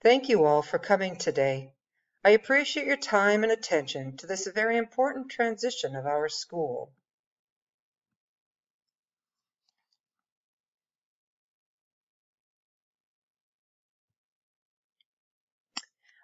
Thank you all for coming today. I appreciate your time and attention to this very important transition of our school.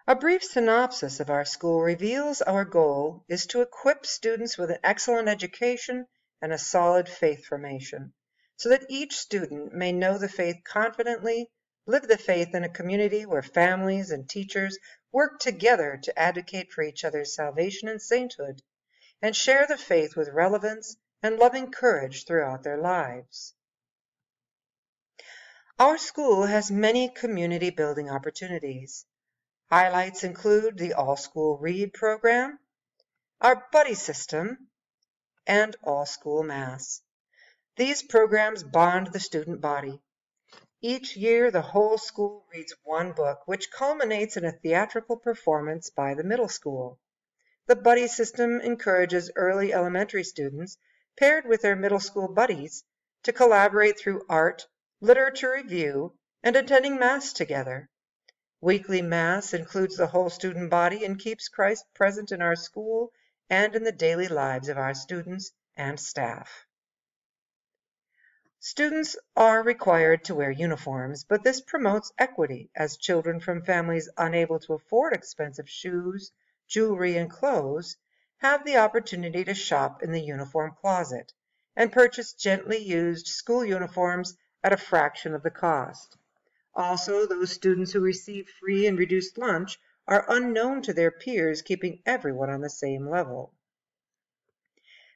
A brief synopsis of our school reveals our goal is to equip students with an excellent education and a solid faith formation, so that each student may know the faith confidently, live the faith in a community where families and teachers work together to advocate for each other's salvation and sainthood, and share the faith with relevance and loving courage throughout their lives. Our school has many community building opportunities. Highlights include the All-School Read program, our buddy system, and All-School Mass. These programs bond the student body. Each year, the whole school reads one book, which culminates in a theatrical performance by the middle school. The buddy system encourages early elementary students, paired with their middle school buddies, to collaborate through art, literature review, and attending Mass together. Weekly Mass includes the whole student body and keeps Christ present in our school and in the daily lives of our students and staff. Students are required to wear uniforms, but this promotes equity as children from families unable to afford expensive shoes, jewelry, and clothes have the opportunity to shop in the uniform closet and purchase gently used school uniforms at a fraction of the cost. Also, those students who receive free and reduced lunch are unknown to their peers, keeping everyone on the same level.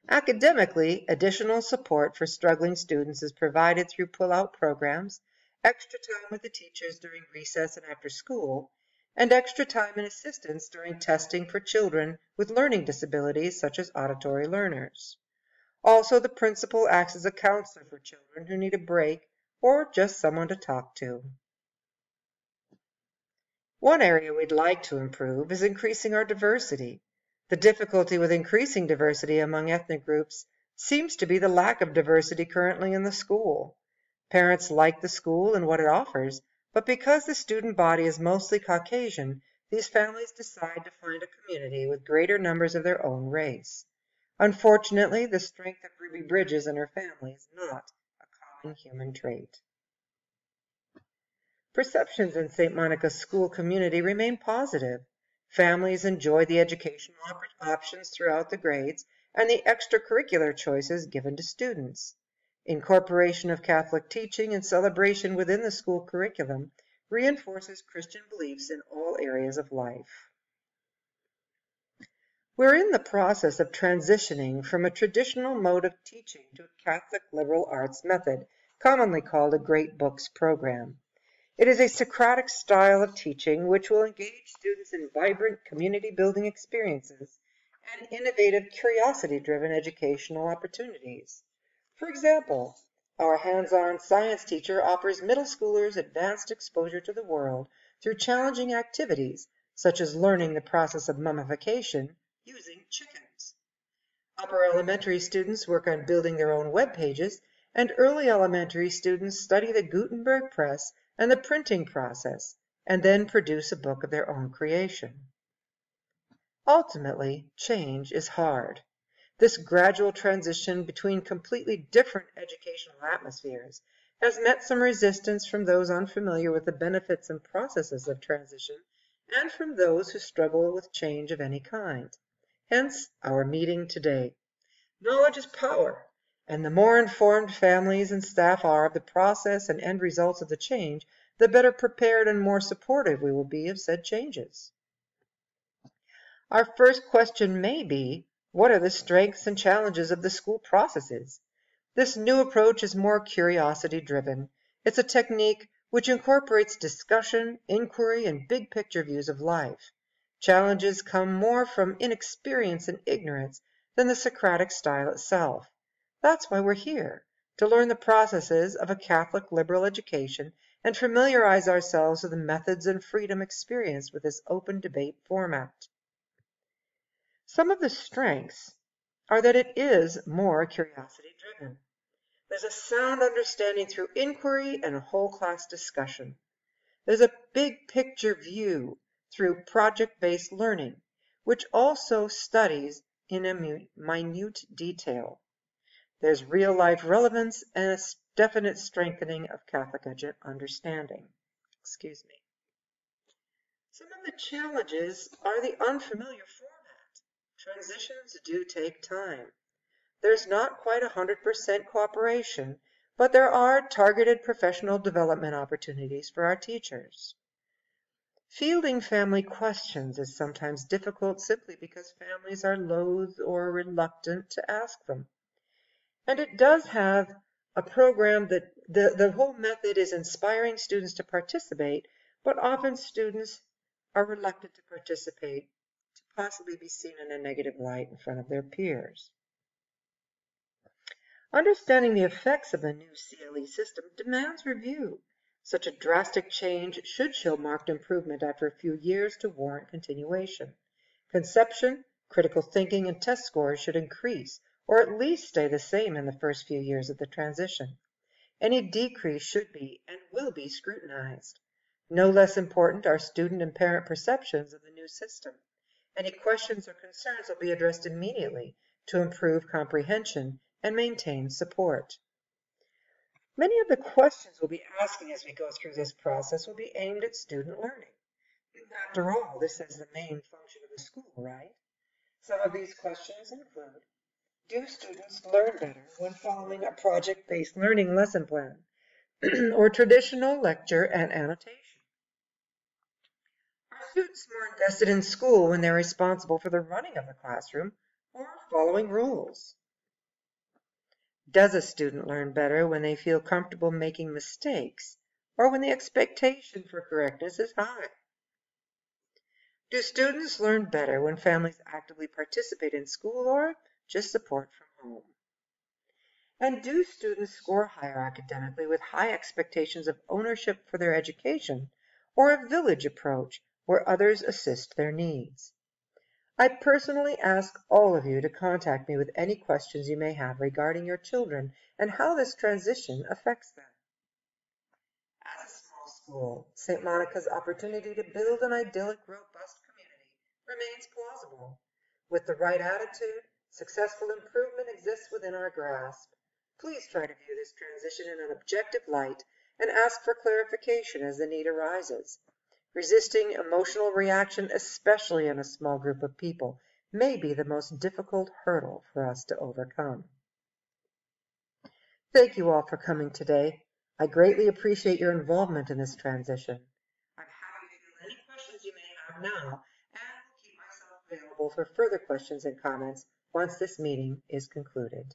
Academically, additional support for struggling students is provided through pull-out programs, extra time with the teachers during recess and after school, and extra time and assistance during testing for children with learning disabilities such as auditory learners. Also, the principal acts as a counselor for children who need a break or just someone to talk to. One area we'd like to improve is increasing our diversity. The difficulty with increasing diversity among ethnic groups seems to be the lack of diversity currently in the school. Parents like the school and what it offers, but because the student body is mostly Caucasian, these families decide to find a community with greater numbers of their own race. Unfortunately, the strength of Ruby Bridges and her family is not a common human trait. Perceptions in St. Monica's school community remain positive. Families enjoy the educational options throughout the grades and the extracurricular choices given to students. Incorporation of Catholic teaching and celebration within the school curriculum reinforces Christian beliefs in all areas of life. We're in the process of transitioning from a traditional mode of teaching to a Catholic liberal arts method, commonly called a Great Books program. It is a Socratic style of teaching which will engage students in vibrant community-building experiences and innovative curiosity-driven educational opportunities. For example, our hands-on science teacher offers middle schoolers advanced exposure to the world through challenging activities, such as learning the process of mummification using chickens. Upper elementary students work on building their own web pages, and early elementary students study the Gutenberg press and the printing process, and then produce a book of their own creation. Ultimately, change is hard. This gradual transition between completely different educational atmospheres has met some resistance from those unfamiliar with the benefits and processes of transition and from those who struggle with change of any kind. Hence, our meeting today. Knowledge is power, and the more informed families and staff are of the process and end results of the change, the better prepared and more supportive we will be of said changes. Our first question may be, what are the strengths and challenges of the school processes? This new approach is more curiosity-driven. It's a technique which incorporates discussion, inquiry, and big picture views of life. Challenges come more from inexperience and ignorance than the Socratic style itself. That's why we're here, to learn the processes of a Catholic liberal education and familiarize ourselves with the methods and freedom experienced with this open debate format. Some of the strengths are that it is more There's a big picture view through project-based learning, which also studies in a minute detail. There's real-life relevance and a definite strengthening of Catholic understanding. Excuse me. Some of the challenges are the unfamiliar format. Transitions do take time. There's not quite 100% cooperation, but there are targeted professional development opportunities for our teachers. Fielding family questions is sometimes difficult simply because families are loath or reluctant to ask them. And it does have a program that the whole method is inspiring students to participate, but often students are reluctant to participate to possibly be seen in a negative light in front of their peers. Understanding the effects of the new CLE system demands review. Such a drastic change should show marked improvement after a few years to warrant continuation. Conception, critical thinking, and test scores should increase, or at least stay the same in the first few years of the transition. Any decrease should be and will be scrutinized. No less important are student and parent perceptions of the new system. Any questions or concerns will be addressed immediately to improve comprehension and maintain support. Many of the questions we'll be asking as we go through this process will be aimed at student learning. After all, this is the main function of the school, right? Some of these questions include: do students learn better when following a project-based learning lesson plan or traditional lecture and annotation? Are students more invested in school when they're responsible for the running of the classroom or following rules? Does a student learn better when they feel comfortable making mistakes or when the expectation for correctness is high? Do students learn better when families actively participate in school or just support from home? And do students score higher academically with high expectations of ownership for their education or a village approach where others assist their needs? I personally ask all of you to contact me with any questions you may have regarding your children and how this transition affects them. As a small school, St. Monica's opportunity to build an idyllic, robust community remains plausible. With the right attitude, successful improvement exists within our grasp. Please try to view this transition in an objective light and ask for clarification as the need arises. Resisting emotional reaction, especially in a small group of people, may be the most difficult hurdle for us to overcome. Thank you all for coming today. I greatly appreciate your involvement in this transition. I'm happy to field any questions you may have now, and will keep myself available for further questions and comments once this meeting is concluded.